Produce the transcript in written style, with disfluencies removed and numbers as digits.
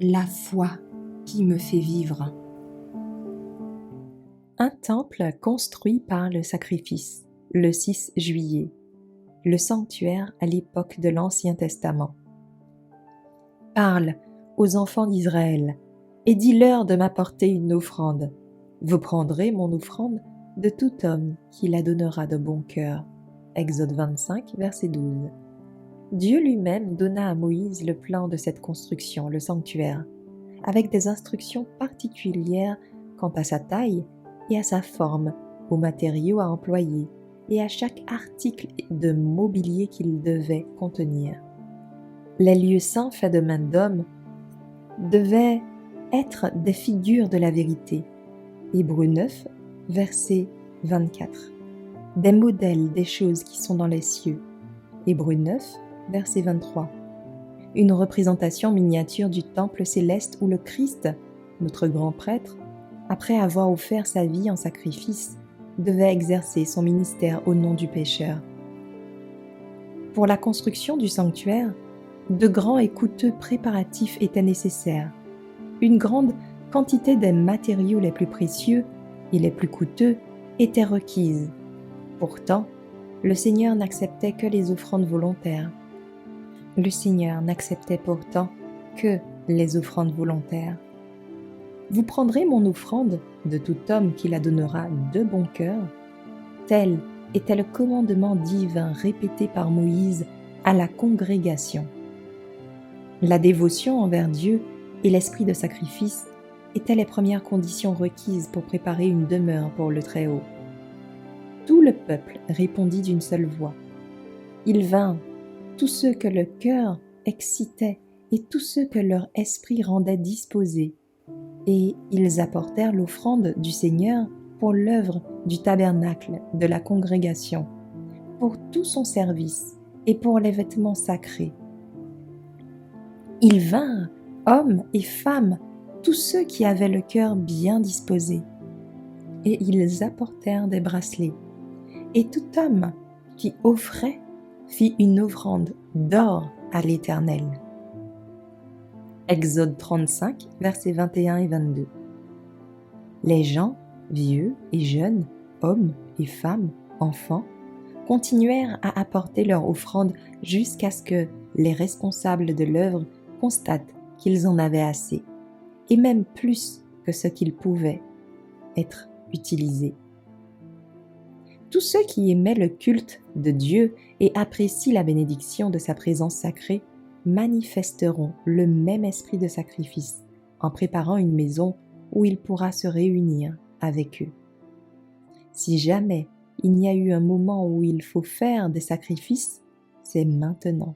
La foi qui me fait vivre. Un temple construit par le sacrifice, le 6 juillet. Le sanctuaire à l'époque de l'Ancien Testament. Parle aux enfants d'Israël et dis-leur de m'apporter une offrande. Vous prendrez mon offrande de tout homme qui la donnera de bon cœur. Exode 25, verset 12. Dieu lui-même donna à Moïse le plan de cette construction, le sanctuaire, avec des instructions particulières quant à sa taille et à sa forme, aux matériaux à employer et à chaque article de mobilier qu'il devait contenir. Les lieux saints faits de main d'homme devaient être des figures de la vérité. Hébreux 9, verset 24. Des modèles des choses qui sont dans les cieux. Hébreux 9, verset 23. Une représentation miniature du temple céleste où le Christ, notre grand prêtre, après avoir offert sa vie en sacrifice, devait exercer son ministère au nom du pécheur. Pour la construction du sanctuaire, de grands et coûteux préparatifs étaient nécessaires. Une grande quantité des matériaux les plus précieux et les plus coûteux étaient requises. Pourtant, le Seigneur n'acceptait que les offrandes volontaires. Le Seigneur n'acceptait pourtant que les offrandes volontaires. Vous prendrez mon offrande de tout homme qui la donnera de bon cœur. Tel était le commandement divin répété par Moïse à la congrégation. La dévotion envers Dieu et l'esprit de sacrifice étaient les premières conditions requises pour préparer une demeure pour le Très-Haut. Tout le peuple répondit d'une seule voix. Ils vinrent, tous ceux que le cœur excitait et tous ceux que leur esprit rendait disposés, et ils apportèrent l'offrande du Seigneur pour l'œuvre du tabernacle de la congrégation, pour tout son service et pour les vêtements sacrés. Ils vinrent, hommes et femmes, tous ceux qui avaient le cœur bien disposé, et ils apportèrent des bracelets. Et tout homme qui offrait fit une offrande d'or à l'Éternel. Exode 35, versets 21 et 22. Les gens, vieux et jeunes, hommes et femmes, enfants, continuèrent à apporter leur offrande jusqu'à ce que les responsables de l'œuvre constatent qu'ils en avaient assez, et même plus que ce qu'ils pouvaient être utilisés. Tous ceux qui aimaient le culte de Dieu et apprécient la bénédiction de sa présence sacrée manifesteront le même esprit de sacrifice en préparant une maison où il pourra se réunir avec eux. Si jamais il y a eu un moment où il faut faire des sacrifices, c'est maintenant.